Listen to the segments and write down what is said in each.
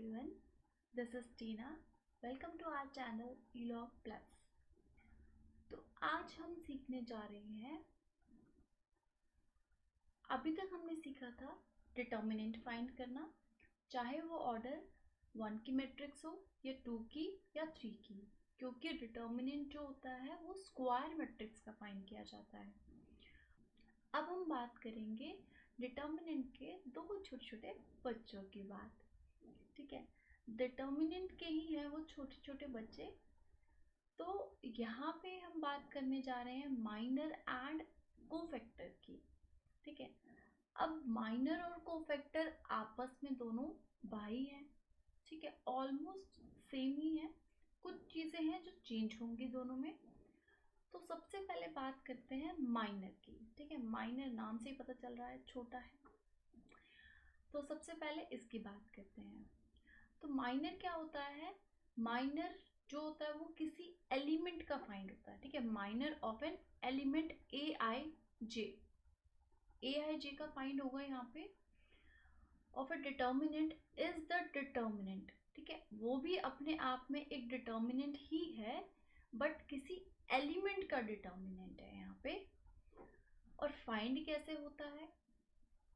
everyone, this is Tina. Welcome to our channel ELOG Plus. तो आज हम सीखने जा रहे हैं, अभी तक हमने सीखा था डिटर्मिनेंट फाइंड करना, चाहे वो ऑर्डर 1 की मैट्रिक्स हो या 2 की या 3 की, क्योंकि डिटर्मिनेंट जो होता है वो स्क्वायर मैट्रिक्स का फाइंड किया जाता है। अब हम बात करेंगे डिटर्मिनेंट के दो छोटे छोटे बच्चों की बात। ठीक है, डिटर्मिनेंट के ही हैं वो छोटे छोटे बच्चे। तो यहाँ पे हम बात करने जा रहे हैं माइनर एंड कोफैक्टर की। ठीक है, अब माइनर और कोफैक्टर आपस में दोनों भाई हैं। ठीक है, ऑलमोस्ट सेम ही है, कुछ चीज़ें हैं जो चेंज होंगी दोनों में। तो सबसे पहले बात करते हैं माइनर की। ठीक है, माइनर नाम से ही पता चल रहा है छोटा है, तो सबसे पहले इसकी बात करते हैं। तो माइनर क्या होता है? माइनर जो होता है वो किसी एलिमेंट का फाइंड होता है। ठीक है, minor of an element A I जे का फाइंड होगा यहाँ पे। Of A determinant is the determinant. ठीक है, वो भी अपने आप में एक डिटर्मिनेंट ही है, बट किसी एलिमेंट का डिटर्मिनेंट है यहाँ पे। और फाइंड कैसे होता है?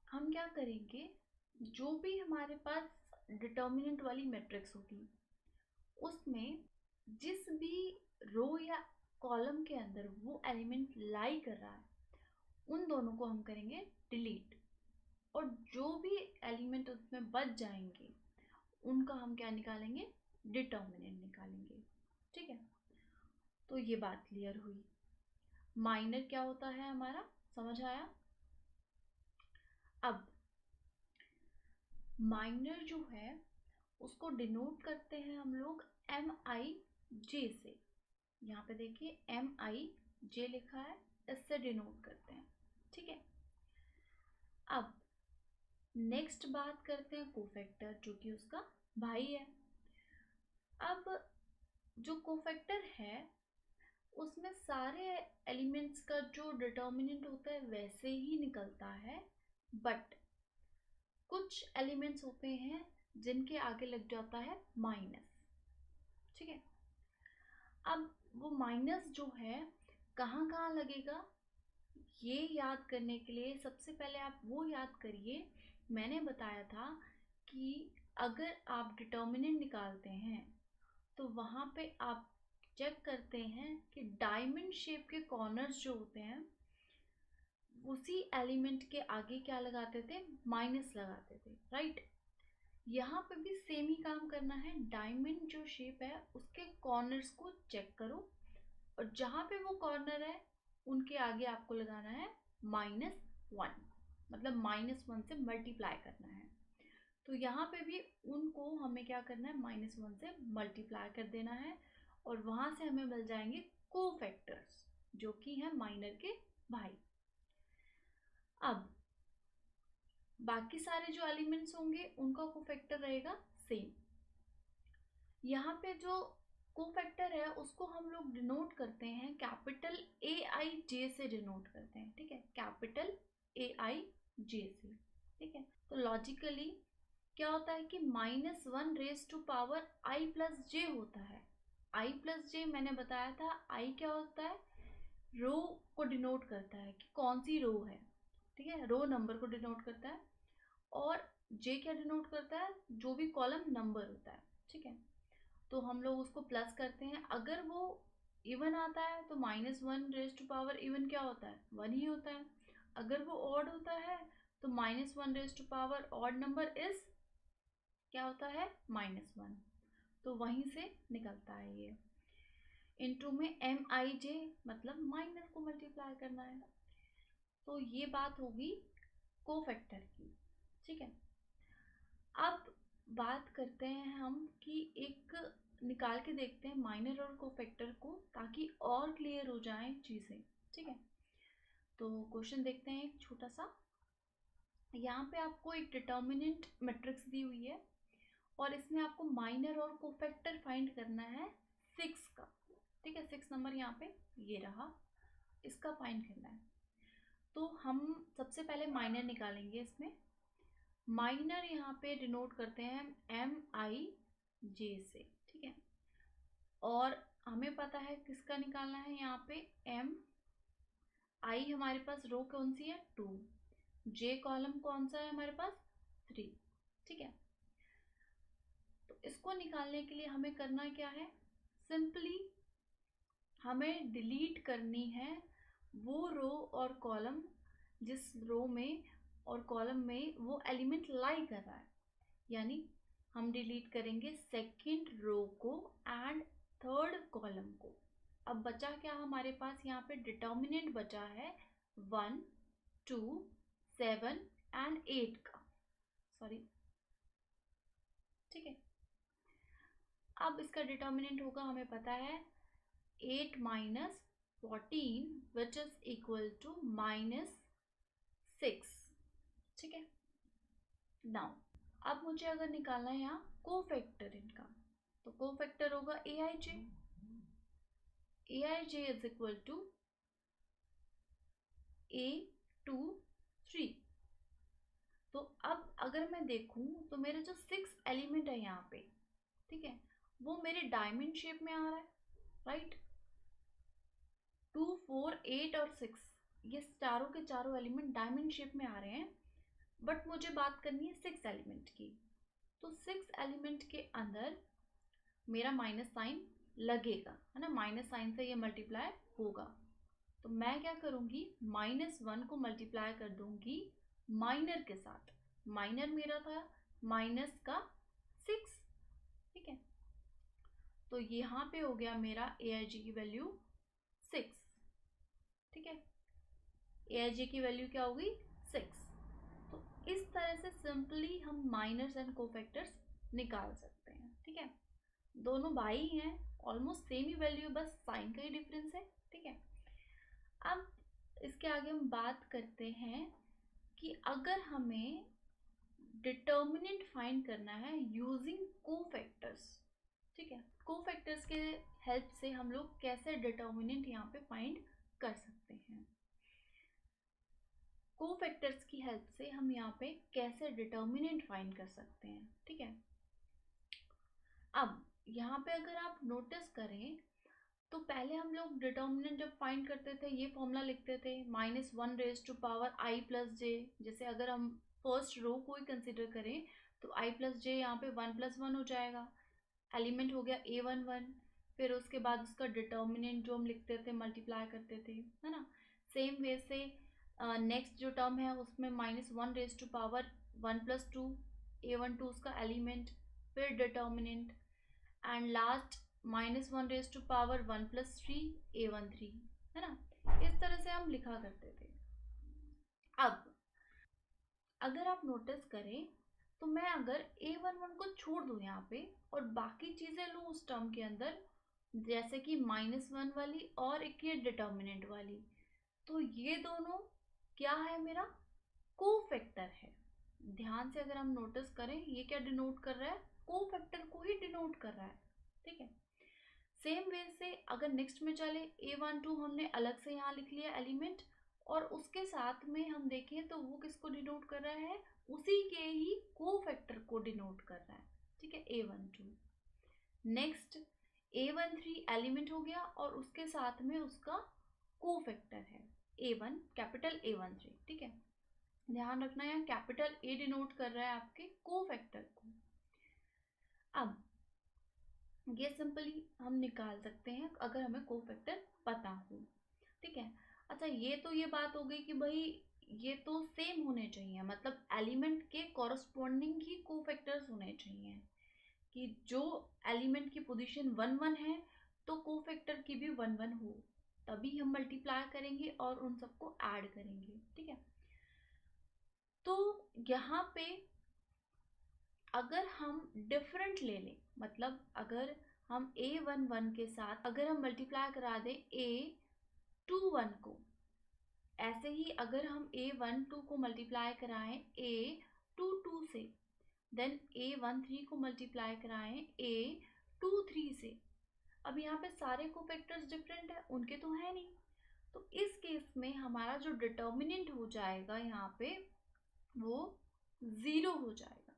हम क्या करेंगे, जो भी हमारे पास डिटर्मिनेंट वाली मैट्रिक्स होगी उसमें जिस भी रो या कॉलम के अंदर वो एलिमेंट लाई कर रहा है उन दोनों को हम करेंगे डिलीट, और जो भी एलिमेंट उसमें बच जाएंगे उनका हम क्या निकालेंगे? डिटर्मिनेंट निकालेंगे। ठीक है, तो ये बात क्लियर हुई। माइनर क्या होता है हमारा, समझ आया? अब माइनर जो है उसको डिनोट करते हैं हम लोग MIJ से। यहाँ पे देखिए MIJ लिखा है, इससे डिनोट करते हैं। ठीक है, अब नेक्स्ट बात करते हैं कोफैक्टर, जो कि उसका भाई है। अब जो कोफैक्टर है उसमें सारे एलिमेंट्स का जो डिटर्मिनेंट होता है वैसे ही निकलता है, बट कुछ एलिमेंट्स होते हैं जिनके आगे लग जाता है माइनस। ठीक है, अब वो माइनस जो है कहाँ कहाँ लगेगा, ये याद करने के लिए सबसे पहले आप वो याद करिए, मैंने बताया था कि अगर आप डिटर्मिनेंट निकालते हैं तो वहाँ पे आप चेक करते हैं कि डायमंड शेप के कॉर्नर्स जो होते हैं उसी एलिमेंट के आगे क्या लगाते थे? माइनस लगाते थे, राइट? यहाँ पे भी सेम ही काम करना है। डायमंड जो शेप है उसके कॉर्नर्स को चेक करो, और जहाँ पे वो कॉर्नर है उनके आगे आपको लगाना है -1, मतलब -1 से मल्टीप्लाई करना है। तो यहाँ पे भी उनको हमें क्या करना है? -1 से मल्टीप्लाई कर देना है, और वहाँ से हमें मिल जाएंगे कोफैक्टर्स, जो कि हैं माइनर के भाई। अब बाकी सारे जो एलिमेंट्स होंगे उनका कोफैक्टर रहेगा सेम। यहाँ पे जो कोफैक्टर है उसको हम लोग डिनोट करते हैं कैपिटल AIJ से डिनोट करते हैं। ठीक है, कैपिटल AIJ से। ठीक है, तो लॉजिकली क्या होता है कि -1 raise to power I plus J होता है। I प्लस जे मैंने बताया था, I क्या होता है? रो को डिनोट करता है कि कौन सी रो है। ठीक है, रो नंबर को डिनोट करता है, और जे क्या डिनोट करता है? जो भी कॉलम नंबर होता है। ठीक है, तो हम लोग उसको प्लस करते हैं। अगर वो इवन आता है तो -1 रेज टू पावर इवन क्या होता है? 1 ही होता है। अगर वो ऑड होता है तो -1 raise to power odd number is क्या होता है? -1। तो वहीं से निकलता है ये। इनटू में MIJ मतलब माइनर को मल्टीप्लाई करना है। तो ये बात होगी कोफैक्टर की। ठीक है, अब बात करते हैं हम कि एक निकाल के देखते हैं माइनर और कोफैक्टर को, ताकि और क्लियर हो जाए चीज़ें। ठीक है, तो क्वेश्चन देखते हैं एक छोटा सा। यहाँ पे आपको एक डिटर्मिनेंट मैट्रिक्स दी हुई है, और इसमें आपको माइनर और कोफैक्टर फाइंड करना है 6 का। ठीक है, 6 नंबर यहाँ पे ये रहा, इसका फाइंड करना है। तो हम सबसे पहले माइनर निकालेंगे इसमें। माइनर यहाँ पे डिनोट करते हैं MIJ से, ठीक है। और हमें पता है किसका निकालना है, यहाँ पे MI हमारे पास रो कौन सी है 2, J कॉलम कौन सा है हमारे पास 3, ठीक है। तो इसको निकालने के लिए हमें करना क्या है, सिंपली हमें डिलीट करनी है वो रो और कॉलम जिस रो में और कॉलम में वो एलिमेंट लाई कर रहा है, यानी हम डिलीट करेंगे सेकंड रो को एंड थर्ड कॉलम को। अब बचा क्या हमारे पास, यहाँ पे डिटर्मिनेंट बचा है 1 2 7 एंड 8 का, सॉरी, ठीक है। अब इसका डिटर्मिनेंट होगा, हमें पता है 8 minus 14 which is equal to -6, ठीक है। नाउ अब मुझे अगर निकालना है यहाँ कोफैक्टर इनका, तो कोफैक्टर होगा AIJ is equal to A23। तो अब अगर मैं देखूं तो मेरे जो 6 एलिमेंट है यहाँ पे, ठीक है, वो मेरे डायमंड शेप में आ रहा है, राइट। 2 4 8 और 6 ये चारों के चारों एलिमेंट डायमंड शेप में आ रहे हैं, बट मुझे बात करनी है 6 एलिमेंट की। तो 6 एलिमेंट के अंदर मेरा माइनस साइन लगेगा, है ना, माइनस साइन से ये मल्टीप्लाई होगा। तो मैं क्या करूंगी, -1 को मल्टीप्लाई कर दूंगी माइनर के साथ, माइनर मेरा था माइनस का 6, ठीक है। तो यहाँ पे हो गया मेरा AIJ की वैल्यू 6, ठीक है। AIJ की वैल्यू क्या होगी 6। तो इस तरह से सिंपली हम माइनर्स एंड कोफैक्टर्स निकाल सकते हैं, ठीक है। दोनों भाई हैं, ऑलमोस्ट सेम ही वैल्यू, बस साइन का ही डिफरेंस है, ठीक है। अब इसके आगे हम बात करते हैं कि अगर हमें डिटर्मिनेंट फाइंड करना है यूजिंग कोफैक्टर्स, ठीक है, कोफैक्टर्स के हेल्प से हम लोग कैसे डिटर्मिनेंट यहाँ पे फाइंड कर सकते हैं। कोफैक्टर्स की हेल्प से हम यहाँ पे कैसे डिटर्मिनेंट फाइंड कर सकते हैं, ठीक है। अब यहाँ पे अगर आप नोटिस करें तो पहले हम लोग डिटर्मिनेंट जब फाइंड करते थे ये फॉर्मूला लिखते थे -1 raise to power I plus J. जैसे अगर हम फर्स्ट रो को ही कंसिडर करें तो I प्लस जे यहाँ पे 1 + 1 हो जाएगा, एलिमेंट हो गया A11, फिर उसके बाद उसका डिटर्मिनेंट जो हम लिखते थे मल्टीप्लाई करते थे, है ना। सेम वे से नेक्स्ट जो टर्म है उसमें -1 रेज टू पावर 1 + 2 A12 उसका एलिमेंट, फिर determinant, and last -1 raise to power 1 + 3 A13, है ना। इस तरह से हम लिखा करते थे। अब अगर आप नोटिस करें तो मैं अगर A11 को छोड़ दूं यहाँ पे और बाकी चीजें लूँ उस टर्म के अंदर, जैसे कि -1 वाली और एक ये डिटर्मिनेंट वाली, तो ये दोनों क्या है, मेरा कोफैक्टर है। ध्यान से अगर हम नोटिस करें ये क्या डिनोट कर रहा है, कोफैक्टर को ही डिनोट कर रहा है, ठीक है। सेम वे से अगर नेक्स्ट में चले A12 हमने अलग से यहाँ लिख लिया एलिमेंट, और उसके साथ में हम देखें तो वो किसको डिनोट कर रहा है, उसी के ही कोफैक्टर को डिनोट कर रहा है, ठीक है, A12। नेक्स्ट A13 एलिमेंट हो गया और उसके साथ में उसका कोफैक्टर है A1, कैपिटल A13, ठीक है। ध्यान रखना है कैपिटल A डिनोट कर रहा है आपके कोफैक्टर को। अब ये सिंपली हम निकाल सकते हैं अगर हमें कोफैक्टर पता हो, ठीक है। अच्छा, ये बात हो गई कि भाई ये तो सेम होने चाहिए, मतलब एलिमेंट के कॉरस्पॉन्डिंग ही कोफैक्टर्स होने चाहिए, कि जो एलिमेंट की पोजीशन 1 1 है तो कोफैक्टर की भी 1 1 हो, तभी हम मल्टीप्लाई करेंगे और उन सबको ऐड करेंगे, ठीक है। तो यहाँ पे अगर हम डिफरेंट ले लें, मतलब अगर हम A11 के साथ अगर हम मल्टीप्लाई करा दें A21 को, ऐसे ही अगर हम A12 को मल्टीप्लाई कराएं A22 से, देन A13 को मल्टीप्लाई कराएं A23 से। अब यहाँ पे सारे कोफैक्टर्स डिफरेंट है, उनके तो है नहीं, तो इस केस में हमारा जो डिटर्मिनेंट हो जाएगा यहाँ पे वो 0 हो जाएगा।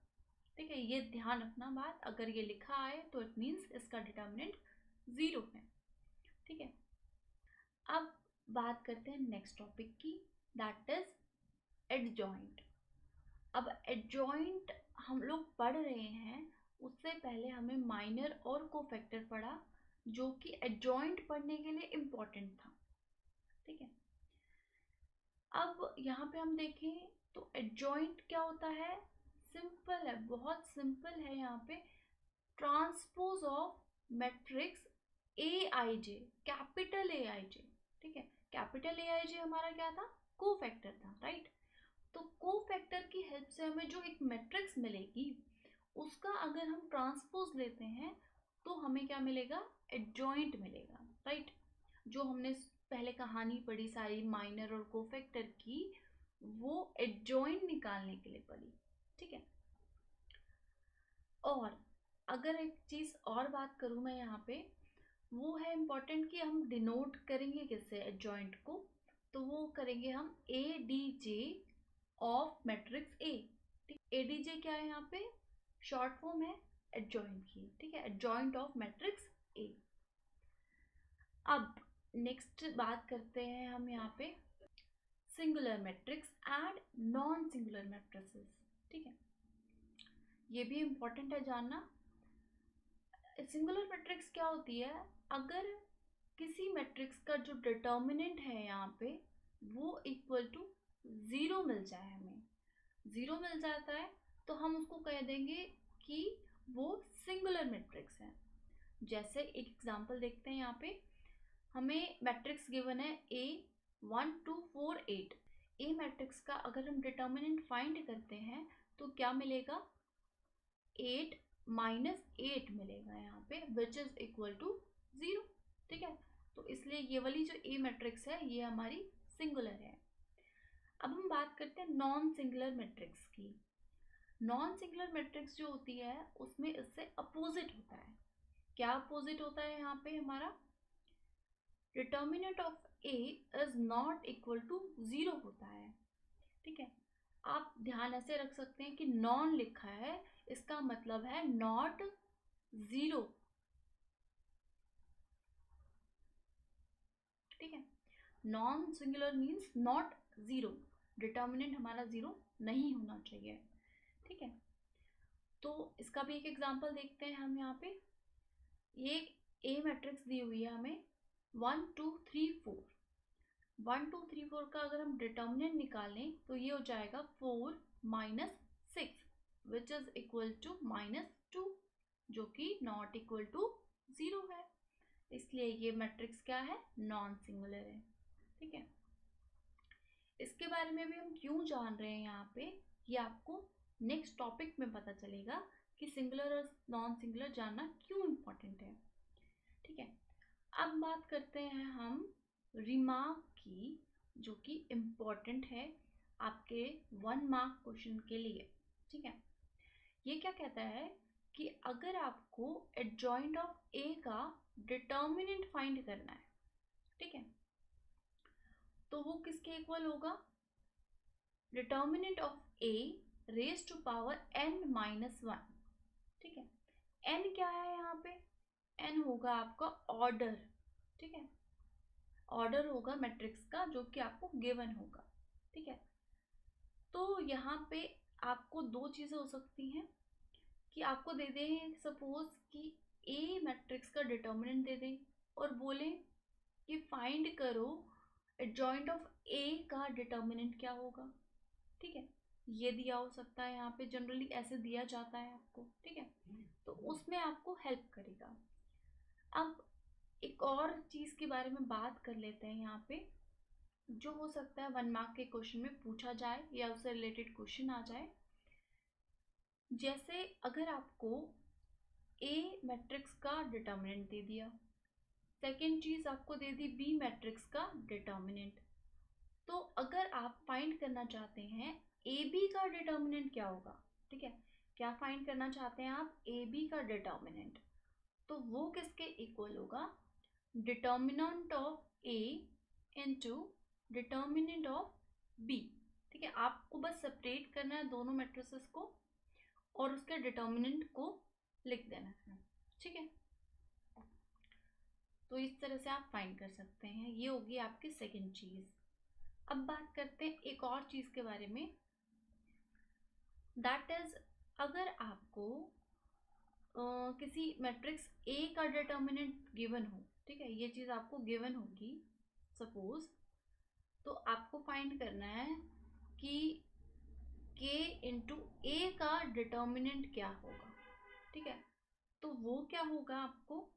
ठीक है, ये ध्यान रखना बात, अगर ये लिखा आए तो इट मीन्स इसका डिटर्मिनेंट 0 है। ठीक है, अब बात करते हैं नेक्स्ट टॉपिक की, दैट इज एडजॉइंट। अब एडजॉइंट हम लोग पढ़ रहे हैं, उससे पहले हमें माइनर और कोफैक्टर पढ़ा, जो कि एडजॉइंट पढ़ने के लिए इम्पोर्टेंट था। ठीक है, अब यहाँ पे हम देखें तो एडजॉइंट क्या होता है, सिंपल है, बहुत सिंपल है। यहाँ पे transpose of matrix A I J, capital A I J. ठीक है, कैपिटल ए आई जे हमारा क्या था, कोफैक्टर था, राइट। तो कोफैक्टर की हेल्प से हमें जो एक मैट्रिक्स मिलेगी, उसका अगर हम ट्रांसपोज लेते हैं तो हमें क्या मिलेगा, एडजॉइंट मिलेगा, राइट। जो हमने पहले कहानी पढ़ी सारी माइनर और कोफैक्टर की, वो एडजॉइंट निकालने के लिए पढ़ी। ठीक है, और अगर एक चीज और बात करूं मैं यहाँ पे, वो है इम्पोर्टेंट कि हम डिनोट करेंगे किससे एडजॉइंट को, तो वो करेंगे हम A D J of matrix A. A D J क्या है, यहाँ पे शॉर्ट फॉर्म है एडजॉइंट की। ठीक है, एडजॉइंट ऑफ मैट्रिक्स ए। अब नेक्स्ट बात करते हैं हम यहाँ पे singular matrix and non singular matrices. ठीक है, ये भी इम्पोर्टेंट है जानना। सिंगुलर मैट्रिक्स क्या होती है, अगर किसी मैट्रिक्स का जो डिटर्मिनेंट है यहाँ पे वो इक्वल टू 0 मिल जाए, हमें 0 मिल जाता है, तो हम उसको कह देंगे कि वो सिंगुलर मैट्रिक्स है। जैसे एक एग्जांपल देखते हैं, यहाँ पे हमें मैट्रिक्स गिवन है A 1 2 4 8। ए मैट्रिक्स का अगर हम डिटर्मिनेंट फाइंड करते हैं तो क्या मिलेगा, 8 माइनस 8 मिलेगा यहाँ पे, विच इज इक्वल टू 0। ठीक है, तो इसलिए ये वाली जो ए मैट्रिक्स है ये हमारी सिंगुलर है। अब हम बात करते हैं नॉन सिंगुलर मैट्रिक्स की। नॉन सिंगुलर मैट्रिक्स जो होती है उसमें इससे अपोजिट होता है। क्या अपोजिट होता है, यहाँ पे हमारा determinant of A is not equal to 0 होता है। ठीक है, आप ध्यान ऐसे रख सकते हैं कि नॉन लिखा है, इसका मतलब है नॉट 0। ठीक है, non singular means not 0, determinant हमारा 0 नहीं होना चाहिए। ठीक है, तो इसका भी एक एग्जांपल देखते हैं हम। यहाँ पे ये ए मैट्रिक्स दी हुई है हमें 1 2 3 4। 1 2 3 4 का अगर हम डिटर्मिनेंट निकालें तो ये हो जाएगा 4 minus 6, which is equal to -2, जो कि नॉट इक्वल टू 0 है। इसलिए ये मैट्रिक्स क्या है, नॉन सिंगुलर है। ठीक है, इसके बारे में भी हम क्यों जान रहे हैं यहाँ पे, ये आपको नेक्स्ट टॉपिक में पता चलेगा कि सिंगुलर और नॉन सिंगुलर जानना क्यों इम्पोर्टेंट है। ठीक है, अब बात करते हैं हम रिमार्क की, जो कि इम्पोर्टेंट है आपके 1 मार्क क्वेश्चन के लिए। ठीक है, ये क्या कहता है कि अगर आपको एडजॉइंट ऑफ ए का डिटर्मिनेंट फाइंड करना है, ठीक है, तो वो किसके इक्वल होगा, determinant of A raise to power n-1। ठीक है, n क्या है यहाँ पे, n होगा आपका ऑर्डर। ठीक है, ऑर्डर होगा मैट्रिक्स का जो कि आपको गिवन होगा। ठीक है, तो यहाँ पे आपको दो चीजें हो सकती हैं कि आपको दे दें सपोज कि ए मैट्रिक्स का डिटर्मिनेंट दे दें और बोलें कि फाइंड करो एडजॉइंट ऑफ ए का डिटर्मिनेंट क्या होगा। ठीक है, ये दिया हो सकता है, यहाँ पे जनरली ऐसे दिया जाता है आपको। ठीक है, तो उसमें आपको हेल्प करेगा। अब एक और चीज के बारे में बात कर लेते हैं यहाँ पे, जो हो सकता है 1 मार्क के क्वेश्चन में पूछा जाए या उससे रिलेटेड क्वेश्चन आ जाए। जैसे अगर आपको ए मैट्रिक्स का डिटर्मिनेंट दे दिया, सेकेंड चीज आपको दे दी बी मैट्रिक्स का डिटर्मिनेंट, तो अगर आप फाइंड करना चाहते हैं ए बी का डिटर्मिनेंट क्या होगा, ठीक है, क्या फाइंड करना चाहते हैं आप, ए बी का डिटर्मिनेंट, तो वो किसके इक्वल होगा, determinant of A into determinant of B. ठीक है, आपको बस सेपरेट करना है दोनों मैट्रिसेस को और उसके डिटर्मिनेंट को लिख देना है। ठीक है, तो इस तरह से आप फाइंड कर सकते हैं। ये होगी आपकी सेकंड चीज। अब बात करते हैं एक और चीज के बारे में, दैट इज अगर आपको किसी मैट्रिक्स ए का डिटर्मिनेंट गिवन हो, ठीक है, ये चीज आपको गिवन होगी सपोज, तो आपको फाइंड करना है कि k इंटू ए का डिटर्मिनेंट क्या होगा। ठीक है, तो वो क्या होगा, आपको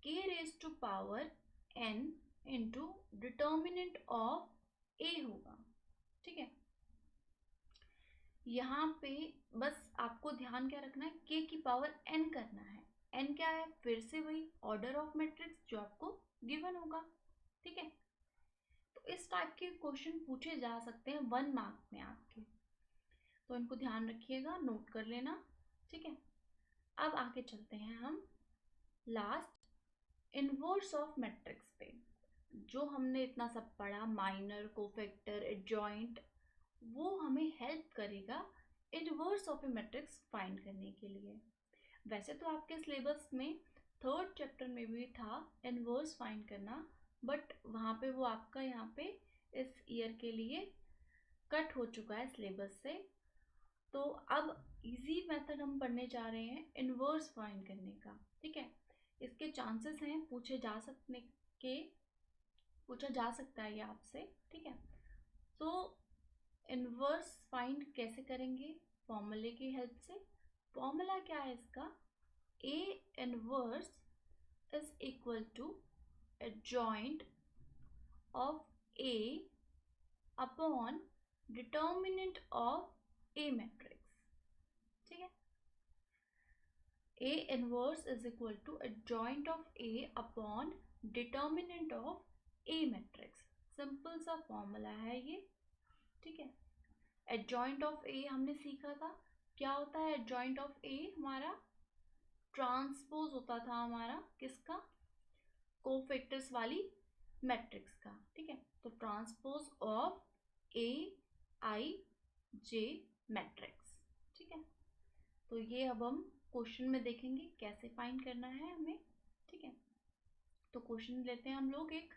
k raise to power n into determinant of a होगा। ठीक है, यहाँ पे बस आपको ध्यान क्या रखना है, k की पावर n करना है। n क्या है, फिर से वही ऑर्डर ऑफ मैट्रिक्स जो आपको गिवन होगा। ठीक है, तो इस टाइप के क्वेश्चन पूछे जा सकते हैं 1 मार्क में आपके, तो इनको ध्यान रखिएगा, नोट कर लेना। ठीक है, अब आगे चलते हैं हम लास्ट इनवर्स ऑफ मैट्रिक्स पे। जो हमने इतना सब पढ़ा, माइनर, कोफैक्टर, एडजॉइंट, वो हमें हेल्प करेगा inverse of A matrix find करने के लिए। वैसे तो आपके सिलेबस में 3rd चैप्टर में भी था इनवर्स फाइंड करना, बट वहाँ पे वो आपका यहाँ पे इस ईयर के लिए कट हो चुका है सिलेबस से। तो अब इजी मेथड हम पढ़ने जा रहे हैं इनवर्स फाइंड करने का। ठीक है, इसके चांसेस हैं पूछा जा सकता है ये आपसे। ठीक है, तो इनवर्स फाइंड कैसे करेंगे, फॉर्मूले की हेल्प से। फॉर्मूला क्या है इसका, A inverse is equal to adjoint of A upon determinant of A matrix. ठीक है, A inverse is equal to adjoint of A upon determinant of A matrix. Simple सा फॉर्मूला है ये। ठीक है, एडजॉइंट ऑफ ए हमने सीखा था, क्या होता है एडजॉइंट ऑफ ए, हमारा ट्रांसपोज होता था हमारा किसका, कोफैक्टर्स वाली मैट्रिक्स का। ठीक है, तो transpose of A I J matrix. ठीक है, तो ये अब हम क्वेश्चन में देखेंगे कैसे फाइंड करना है हमें। ठीक है, तो क्वेश्चन लेते हैं हम लोग एक,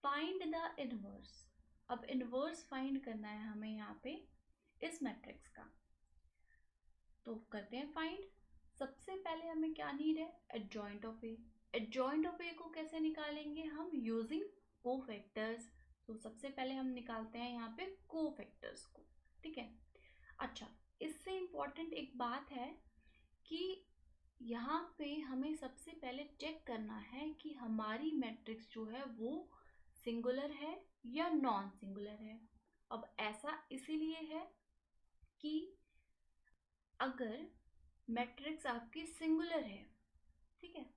फाइंड द इनवर्स। अब इनवर्स फाइंड करना है हमें यहाँ पे इस मैट्रिक्स का, तो करते हैं फाइंड। सबसे पहले हमें क्या नीड है, adjoint of A. Adjoint of A को कैसे निकालेंगे हम, यूजिंग कोफैक्टर्स। तो सबसे पहले हम निकालते हैं यहाँ पे कोफैक्टर्स को। ठीक है, अच्छा, इससे इम्पॉर्टेंट एक बात है कि यहाँ पे हमें सबसे पहले चेक करना है कि हमारी मैट्रिक्स जो है वो सिंगुलर है या नॉन सिंगुलर है। अब ऐसा इसीलिए है कि अगर मैट्रिक्स आपकी सिंगुलर है, ठीक है,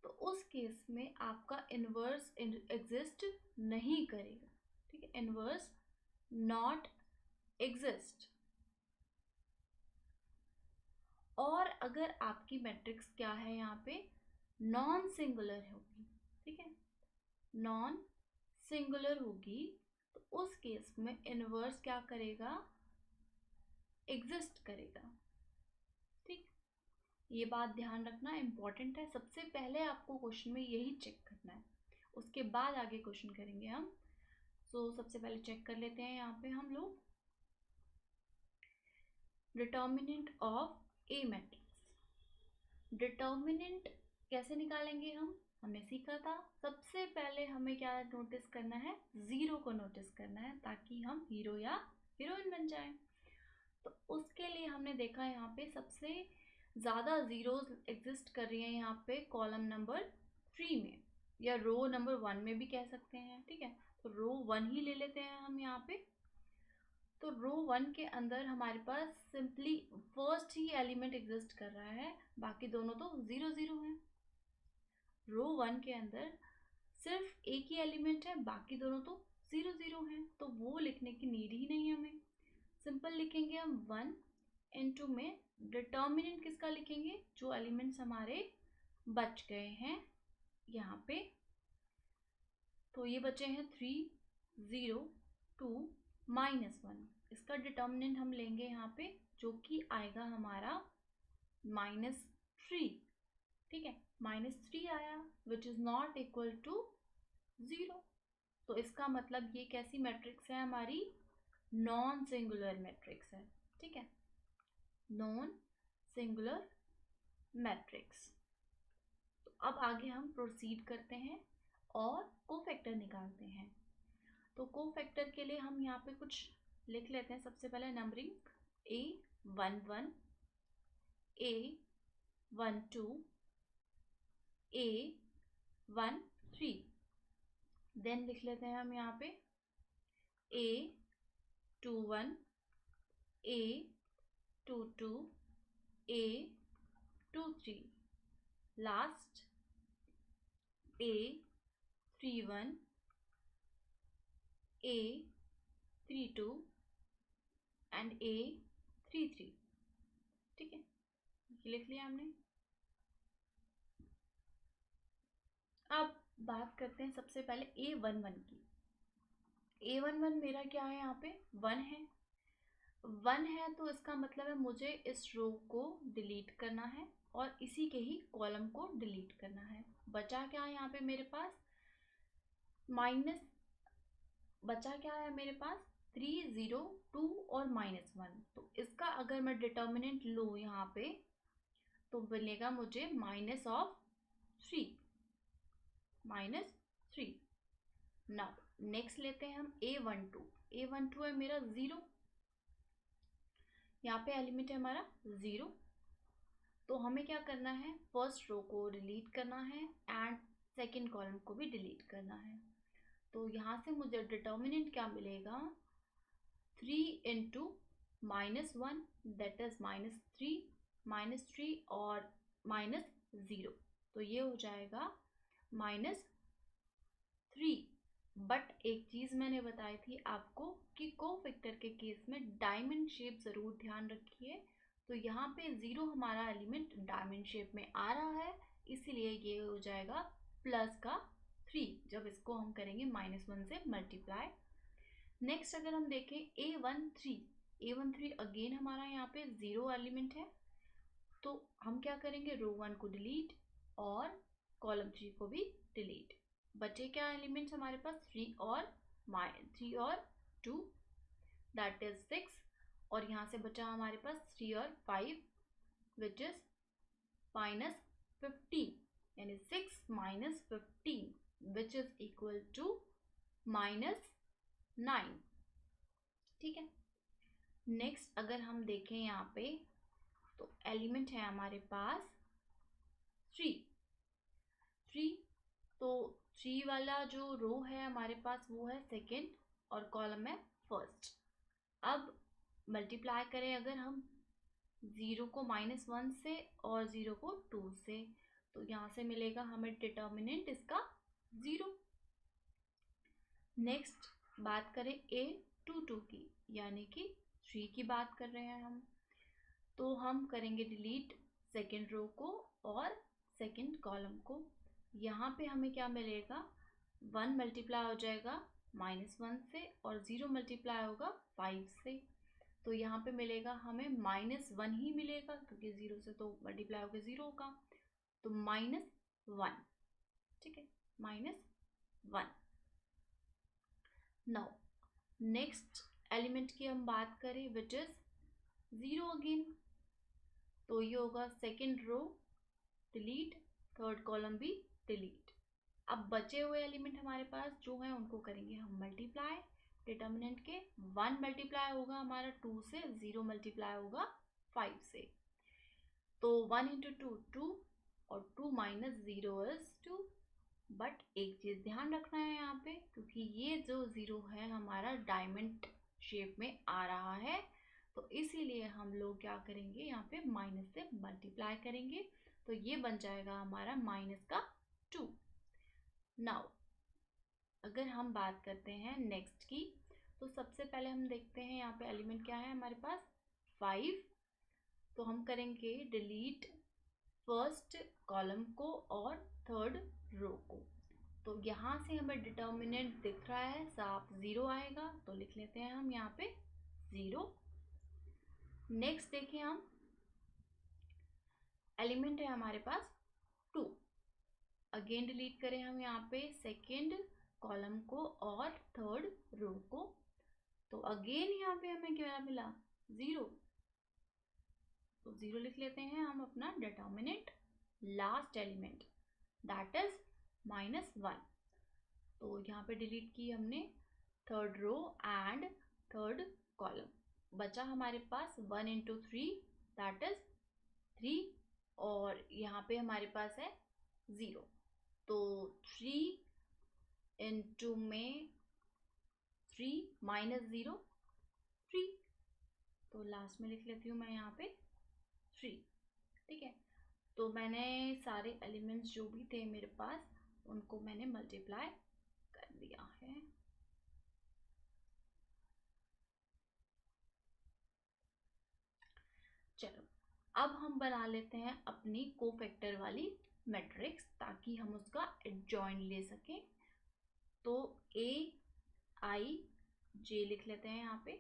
तो उस केस में आपका इनवर्स एग्जिस्ट नहीं करेगा। ठीक है, इनवर्स नॉट एग्जिस्ट। और अगर आपकी मैट्रिक्स क्या है यहाँ पे, नॉन सिंगुलर होगी। ठीक है, नॉन सिंगुलर होगी, तो उस केस में इनवर्स क्या करेगा, एग्जिस्ट करेगा। ठीक, ये बात ध्यान रखना इम्पॉर्टेंट है। सबसे पहले आपको क्वेश्चन में यही चेक करना है, उसके बाद आगे क्वेश्चन करेंगे हम। सो सबसे पहले चेक कर लेते हैं यहाँ पे हम लोग determinant of A matrix. Determinant कैसे निकालेंगे हम, हमने सीखा था सबसे पहले हमें क्या नोटिस करना है, जीरो को नोटिस करना है, ताकि हम हीरो या हीरोइन बन जाएं। तो उसके लिए हमने देखा यहाँ पे सबसे ज़्यादा जीरोस एग्जिस्ट कर रही हैं यहाँ पे कॉलम नंबर 3 में, या रो नंबर 1 में भी कह सकते हैं। ठीक है, तो रो 1 ही ले लेते हैं हम यहाँ पे। तो रो 1 के अंदर हमारे पास सिंपली फर्स्ट ही एलिमेंट एग्जिस्ट कर रहा है, बाकी दोनों तो 0 0 हैं। रो 1 के अंदर सिर्फ एक ही एलिमेंट है, बाकी दोनों तो 0 0 हैं, तो वो लिखने की नीड ही नहीं हमें। सिंपल लिखेंगे हम 1 इंटू में डिटर्मिनेंट किसका लिखेंगे, जो एलिमेंट्स हमारे बच गए हैं यहाँ पे। तो ये बचे हैं 3, 0 2 -1। इसका डिटर्मिनेंट हम लेंगे यहाँ पे, जो कि आएगा हमारा -3। ठीक है, -3 आया which is not equal to 0। तो इसका मतलब ये कैसी मैट्रिक्स है हमारी, नॉन सिंगुलर मैट्रिक्स है। ठीक है, नॉन सिंगुलर मैट्रिक्स। तो अब आगे हम प्रोसीड करते हैं और कोफैक्टर निकालते हैं। तो कोफैक्टर के लिए हम यहाँ पे कुछ लिख लेते हैं। सबसे पहले numbering A11, A12, A13। Then लिख लेते हैं हम यहाँ पे A21, A22, A23। Last A31, A32 and A33। ठीक है, ये लिख लिया हमने। अब बात करते हैं सबसे पहले A11 की। A11 मेरा क्या है, यहाँ पे 1 है। 1 है तो इसका मतलब है मुझे इस रो को डिलीट करना है और इसी के ही कॉलम को डिलीट करना है। बचा क्या है यहाँ पे मेरे पास, माइनस बचा क्या है मेरे पास, 3 0 2 और -1। तो इसका अगर मैं डिटर्मिनेंट लूँ यहाँ पे तो मिलेगा मुझे -3। नाउ नेक्स्ट लेते हैं हम A12। A12 है मेरा 0, यहाँ पे एलिमेंट है हमारा 0। तो हमें क्या करना है, फर्स्ट रो को डिलीट करना है एंड सेकंड कॉलम को भी डिलीट करना है। तो यहाँ से मुझे डिटर्मिनेंट क्या मिलेगा, 3 इंटू -1 दैट इज -3 और -0। तो ये हो जाएगा -3। बट एक चीज मैंने बताई थी आपको कि कोफैक्टर के केस में डायमंड शेप जरूर ध्यान रखिए। तो यहाँ पे 0 हमारा एलिमेंट डायमंड शेप में आ रहा है, इसीलिए ये हो जाएगा प्लस का 3 जब इसको हम करेंगे -1 से मल्टीप्लाई। नेक्स्ट अगर हम देखें A13 अगेन हमारा यहाँ पे 0 एलिमेंट है। तो हम क्या करेंगे, रो 1 को डिलीट और कॉलम 3 को भी डिलीट। बचे क्या एलिमेंट्स हमारे पास, 3 और 2 दैट इज 6। और यहाँ से बचा हमारे पास 3 और 5 विच इज -15, यानी 6 -15 विच इज इक्वल टू -9। ठीक है, नेक्स्ट अगर हम देखें यहाँ पे तो एलिमेंट है हमारे पास 3। तो 3 वाला जो रो है हमारे पास वो है सेकेंड और कॉलम है फर्स्ट। अब मल्टीप्लाई करें अगर हम 0 को -1 से और 0 को 2 से, तो यहाँ से मिलेगा हमें डिटर्मिनेंट इसका 0। नेक्स्ट बात करें A22 की, यानी कि 3 की बात कर रहे हैं हम। तो हम करेंगे डिलीट सेकेंड रो को और सेकेंड कॉलम को। यहाँ पे हमें क्या मिलेगा, 1 मल्टीप्लाई हो जाएगा -1 से और 0 मल्टीप्लाई होगा 5 से। तो यहाँ पे मिलेगा हमें -1 ही मिलेगा, क्योंकि 0 से तो मल्टीप्लाई होकर 0 होगा। तो -1। ठीक है, -1। नाउ नेक्स्ट एलिमेंट की हम बात करें विच इज 0 अगेन। तो ये होगा second row delete, third column भी डिलीट। अब बचे हुए एलिमेंट हमारे पास जो है उनको करेंगे हम मल्टीप्लाई। डिटर्मिनेंट के 1 मल्टीप्लाई होगा हमारा 2 से, 0 मल्टीप्लाई होगा 5 से। तो 1 इंटू 2 2 और 2 माइनस 0 इज 2। बट एक चीज ध्यान रखना है यहाँ पे, क्योंकि ये जो 0 है हमारा डायमंड शेप में आ रहा है, तो इसीलिए हम लोग क्या करेंगे, यहाँ पे माइनस से मल्टीप्लाई करेंगे। तो ये बन जाएगा हमारा -2। नाउ अगर हम बात करते हैं नेक्स्ट की, तो सबसे पहले हम देखते हैं यहाँ पे एलिमेंट क्या है हमारे पास, 5। तो हम करेंगे डिलीट फर्स्ट कॉलम को और थर्ड रो को। तो यहाँ से हमें डिटर्मिनेंट दिख रहा है साफ 0 आएगा, तो लिख लेते हैं हम यहाँ पे 0। नेक्स्ट देखें हम, एलिमेंट है हमारे पास 2। अगेन डिलीट करें हम यहाँ पे सेकेंड कॉलम को और थर्ड रो को, तो अगेन यहाँ पे हमें क्या मिला 0, तो 0 लिख लेते हैं हम अपना determinant last element that is -1। तो यहाँ पे डिलीट की हमने third row and third column, बचा हमारे पास 1 into 3 दैट इज 3, और यहाँ पे हमारे पास है 0, तो 3 into में 3 minus 0 3, तो लास्ट में लिख लेती हूँ मैं यहाँ पे 3। ठीक है, तो मैंने सारे एलिमेंट्स जो भी थे मेरे पास उनको मैंने मल्टीप्लाई कर दिया है। चलो अब हम बना लेते हैं अपनी कोफैक्टर वाली मैट्रिक्स ताकि हम उसका एडजॉइंट ले सकें। तो AI J लिख लेते हैं यहाँ पे।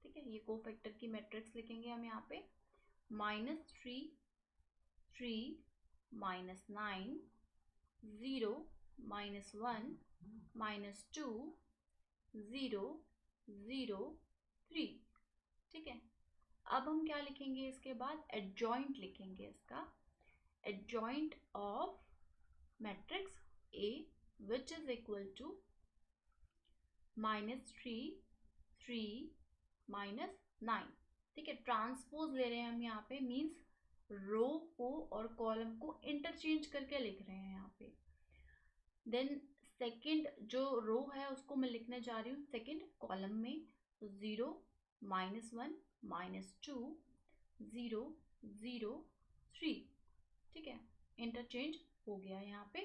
ठीक है, ये कोफैक्टर की मैट्रिक्स लिखेंगे हम यहाँ पे -3 3 -9 0 -1 -2 0 0 3। ठीक है, अब हम क्या लिखेंगे इसके बाद, एडजॉइंट लिखेंगे इसका, adjoint of matrix A which is equal to -3 3 -9। ठीक है, ट्रांसपोज ले रहे हैं हम यहाँ पे, मीन्स रो को और कॉलम को इंटरचेंज करके लिख रहे हैं यहाँ पे। देन सेकंड जो रो है उसको मैं लिखने जा रही हूँ सेकंड कॉलम में, तो 0 -1 -2 0 0 3। ठीक है, इंटरचेंज हो गया यहाँ पे।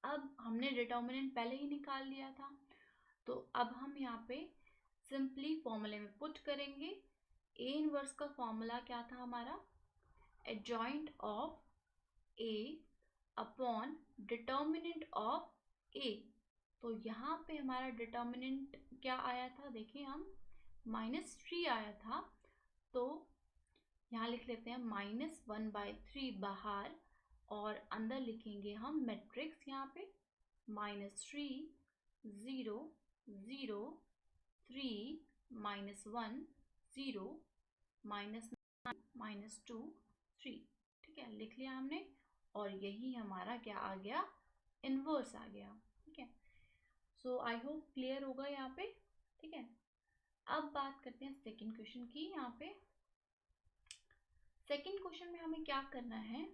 अब हमने डिटर्मिनेंट पहले ही निकाल लिया था, तो अब हम यहाँ पे सिंपली फॉर्मूले में पुट करेंगे। A इनवर्स का फॉर्मूला क्या था हमारा, adjoint of A upon determinant of A। तो यहाँ पे हमारा डिटर्मिनेंट क्या आया था, देखिए हम -3 आया था, तो यहाँ लिख लेते हैं -1/3 बाहर, और अंदर लिखेंगे हम मैट्रिक्स यहाँ पे -3 0 0 3 -1 0 -2 3। ठीक है, लिख लिया हमने, और यही हमारा क्या आ गया, इनवर्स आ गया। ठीक है, सो आई होप क्लियर होगा यहाँ पे। ठीक है, अब बात करते हैं सेकंड क्वेश्चन की। यहाँ पे सेकंड क्वेश्चन में हमें क्या करना है,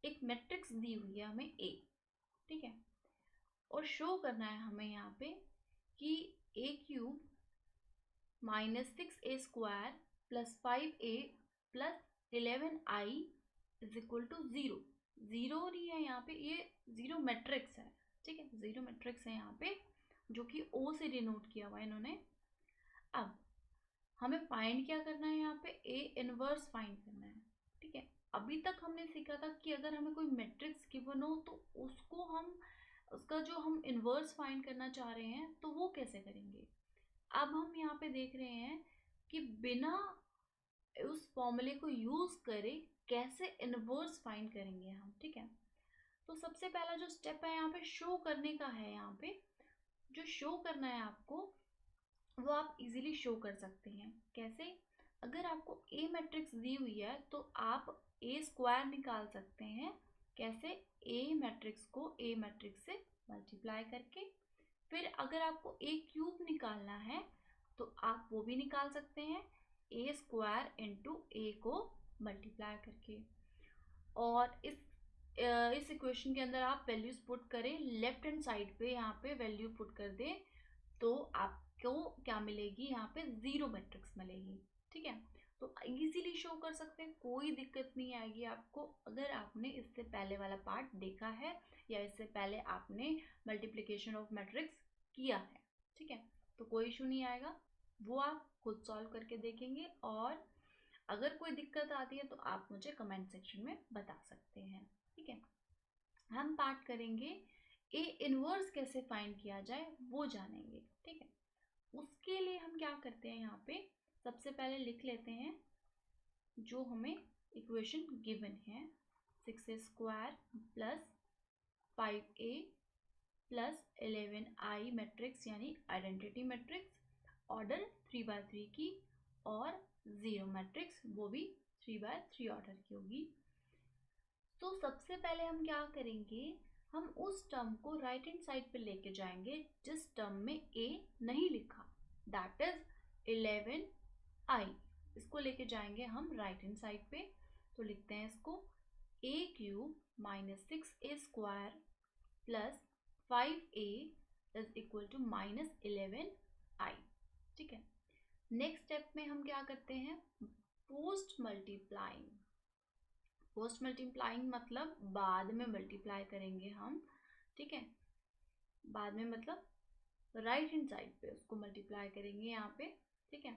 एक मैट्रिक्स दी हुई है हमें A। ठीक है, और शो करना है हमें यहाँ पे कि A³ -6A² + 5A + 11I is equal to 0। 0 नहीं है यहाँ पे, ये 0 मैट्रिक्स है। ठीक है, 0 मैट्रिक्स है यहाँ पे, जो कि O से डिनोट किया हुआ है इन्होंने। अब हमें फाइंड क्या करना है, यहाँ पे A इनवर्स फाइंड करना है। ठीक है, अभी तक हमने सीखा था कि अगर हमें कोई मैट्रिक्स गिवन हो तो उसको हम उसका जो हम इनवर्स फाइंड करना चाह रहे हैं तो वो कैसे करेंगे। अब हम यहाँ पे देख रहे हैं कि बिना उस फॉर्मूले को यूज करे कैसे इनवर्स फाइंड करेंगे हम। ठीक है, तो सबसे पहला जो स्टेप है यहाँ पे शो करने का है। यहाँ पे जो शो करना है आपको वो आप इजीली शो कर सकते हैं। कैसे, अगर आपको A मैट्रिक्स दी हुई है तो आप A² निकाल सकते हैं। कैसे, A मैट्रिक्स को A मैट्रिक्स से मल्टीप्लाई करके। फिर अगर आपको A³ निकालना है तो आप वो भी निकाल सकते हैं, A² × A को मल्टीप्लाई करके। और इस इक्वेशन के अंदर आप वैल्यूज पुट करें, लेफ्ट हैंड साइड पे यहाँ पे वैल्यू पुट कर दें तो आपको क्या मिलेगी, यहाँ पे 0 मैट्रिक्स मिलेगी। ठीक है, तो इजीली शो कर सकते हैं, कोई दिक्कत नहीं आएगी आपको अगर आपने इससे पहले वाला पार्ट देखा है या इससे पहले आपने मल्टीप्लिकेशन ऑफ मैट्रिक्स किया है। ठीक है, तो कोई इशू नहीं आएगा, वो आप खुद सॉल्व करके देखेंगे, और अगर कोई दिक्कत आती है तो आप मुझे कमेंट सेक्शन में बता सकते हैं। ठीक है, हम बात करेंगे ए इनवर्स कैसे फाइंड किया जाए वो जानेंगे, ठीक है। उसके लिए हम क्या करते हैं, यहाँ पे सबसे पहले लिख लेते हैं जो हमें इक्वेशन गिवन है, 6a² plus 5a plus 11i matrix यानी आइडेंटिटी मैट्रिक्स, ऑर्डर 3x3 की, और 0 मैट्रिक्स वो भी 3x3 ऑर्डर की होगी। तो सबसे पहले हम क्या करेंगे, हम उस टर्म को राइट हैंड साइड पे लेके जाएंगे जिस टर्म में a नहीं लिखा, दैट इज 11i। इसको लेके जाएंगे हम राइट हैंड साइड पे, तो लिखते हैं इसको a³ minus 6a² plus 5a is equal to minus 11i, ठीक है। नेक्स्ट स्टेप में हम क्या करते हैं, पोस्ट मल्टीप्लाइंग। पोस्ट मल्टीप्लाइंग मतलब बाद में मल्टीप्लाई करेंगे हम, ठीक है। बाद में मतलब राइट हैंड साइड पे उसको मल्टीप्लाई करेंगे यहाँ पे, ठीक है,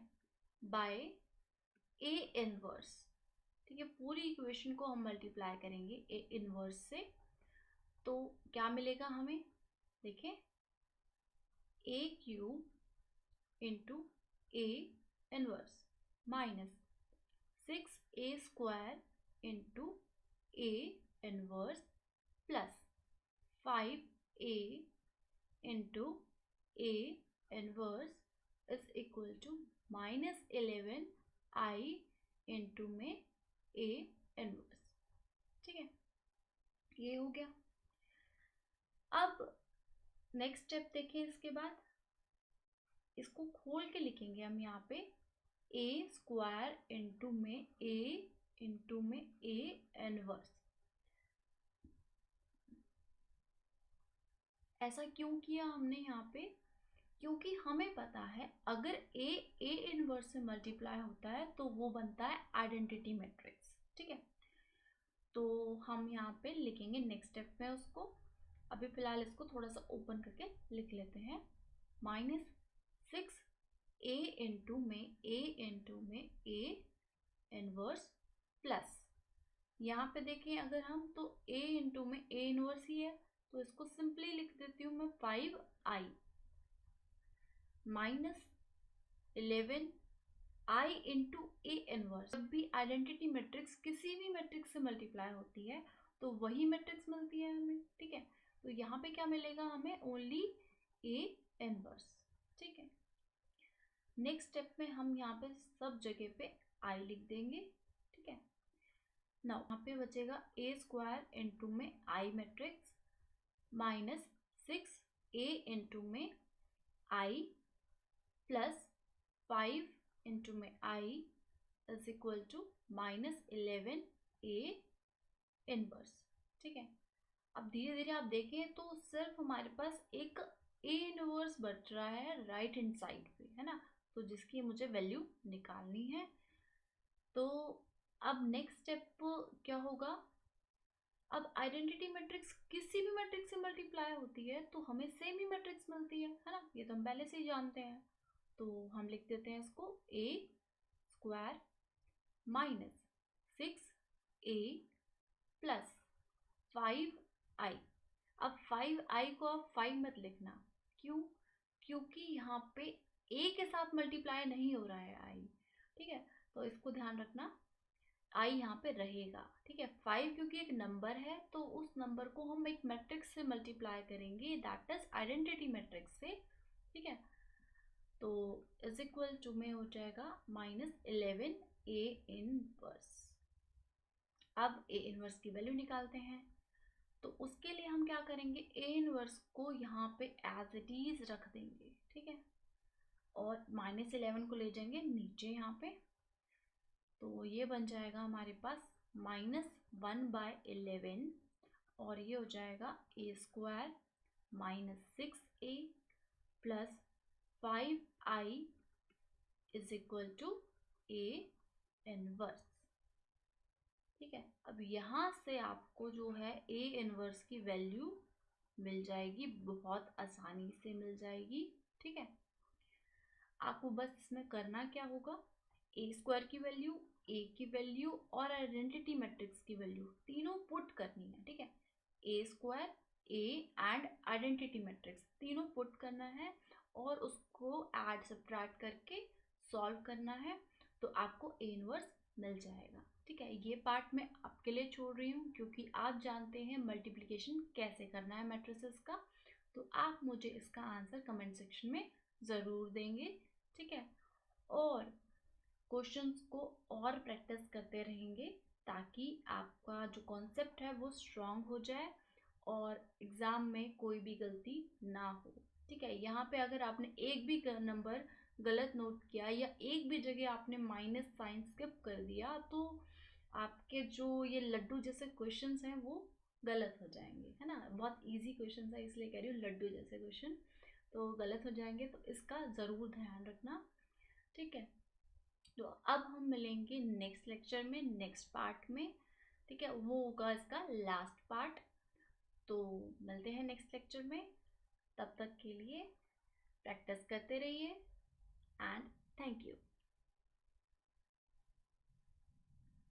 बाय ए इनवर्स, ठीक है। पूरी इक्वेशन को हम मल्टीप्लाई करेंगे ए इनवर्स से, तो क्या मिलेगा हमें, देखें, a³ into A inverse minus 6a² into A inverse plus 5a into A inverse is equal to minus 11i into में ए इनवर्स, ठीक है। ये हो गया। अब नेक्स्ट स्टेप देखें, इसके बाद इसको खोल के लिखेंगे हम यहाँ पे a² इंटू में a इंटू में ए इनवर्स। ऐसा क्यों किया हमने यहाँ पे, क्योंकि हमें पता है अगर ए इनवर्स से मल्टीप्लाई होता है तो वो बनता है आइडेंटिटी मैट्रिक्स, ठीक है। तो हम यहाँ पे लिखेंगे नेक्स्ट स्टेप में उसको, अभी फिलहाल इसको थोड़ा सा ओपन करके लिख लेते हैं, माइनस 6a इंटू में ए इनवर्स प्लस, यहाँ पे देखें अगर हम तो a इंटू में ए इनवर्स ही है, तो इसको सिंपली लिख देती हूँ मैं 5i minus 11i into A inverse. जब भी आइडेंटिटी मैट्रिक्स किसी भी मैट्रिक्स से मल्टीप्लाई होती है तो वही मैट्रिक्स मिलती है हमें, ठीक है। तो यहाँ पे क्या मिलेगा हमें, ओनली ए इनवर्स, ठीक है। नेक्स्ट स्टेप में हम यहाँ पे सब जगह पे i लिख देंगे, ठीक है। नाउ यहाँ पे बचेगा a² इंटू में i matrix minus 6a into में i प्लस 5 इंटू में i is equal to minus 11a inverse, ठीक है। अब धीरे धीरे आप देखें तो सिर्फ हमारे पास एक ए इनवर्स बच रहा है राइट हैंड साइड पे, है ना, तो जिसकी मुझे वैल्यू निकालनी है। तो अब नेक्स्ट स्टेप क्या होगा, अब आइडेंटिटी मैट्रिक्स किसी भी मैट्रिक्स से मल्टीप्लाई होती है तो हमें सेम ही मैट्रिक्स मिलती है ना, ये तो हम पहले से ही जानते हैं। तो हम लिख देते हैं इसको a² minus 6a plus 5i। अब 5i को आप 5 मत लिखना, क्यों, क्योंकि यहाँ पे a के साथ मल्टीप्लाई नहीं हो रहा है i, ठीक है। तो इसको ध्यान रखना, i यहाँ पे रहेगा, ठीक है। 5 क्योंकि एक नंबर है तो उस नंबर को हम एक मैट्रिक्स से मल्टीप्लाई करेंगे, दैट इज आइडेंटिटी मैट्रिक्स से, ठीक है। तो इज इक्वल टू में हो जाएगा माइनस 11a इनवर्स। अब a इनवर्स की वैल्यू निकालते हैं, तो उसके लिए हम क्या करेंगे, a इनवर्स को यहाँ पे एज इट इज रख देंगे, ठीक है, और माइनस 11 को ले जाएंगे नीचे यहाँ पे, तो ये बन जाएगा हमारे पास -1/11, और ये हो जाएगा a² minus 6a plus 5i is equal to a inverse, ठीक है। अब यहाँ से आपको जो है a इनवर्स की वैल्यू मिल जाएगी, बहुत आसानी से मिल जाएगी, ठीक है। आपको बस इसमें करना क्या होगा, a² की वैल्यू, a की वैल्यू और आइडेंटिटी मैट्रिक्स की वैल्यू तीनों पुट करनी है, ठीक है। a² A and identity matrix तीनों पुट करना है और उसको ऐड सब्ट्रैक्ट करके सॉल्व करना है, तो आपको ए इनवर्स मिल जाएगा। ठीक है, ये पार्ट मैं आपके लिए छोड़ रही हूँ क्योंकि आप जानते हैं मल्टीप्लिकेशन कैसे करना है मैट्रिसेस का। तो आप मुझे इसका आंसर कमेंट सेक्शन में ज़रूर देंगे। ठीक है, और क्वेश्चंस को और प्रैक्टिस करते रहेंगे ताकि आपका जो कॉन्सेप्ट है वो स्ट्रांग हो जाए और एग्ज़ाम में कोई भी गलती ना हो। ठीक है, यहाँ पे अगर आपने एक भी नंबर गलत नोट किया या एक भी जगह आपने माइनस साइन स्किप कर दिया तो आपके जो ये लड्डू जैसे क्वेश्चंस हैं वो गलत हो जाएंगे, है ना। बहुत इजी क्वेश्चन है इसलिए कह रही हूँ लड्डू जैसे क्वेश्चन तो गलत हो जाएंगे, तो इसका ज़रूर ध्यान रखना। ठीक है, तो अब हम मिलेंगे नेक्स्ट लेक्चर में, नेक्स्ट पार्ट में। ठीक है, वो होगा इसका लास्ट पार्ट। तो मिलते हैं नेक्स्ट लेक्चर में, तब तक के लिए प्रैक्टिस करते रहिए एंड थैंक यू।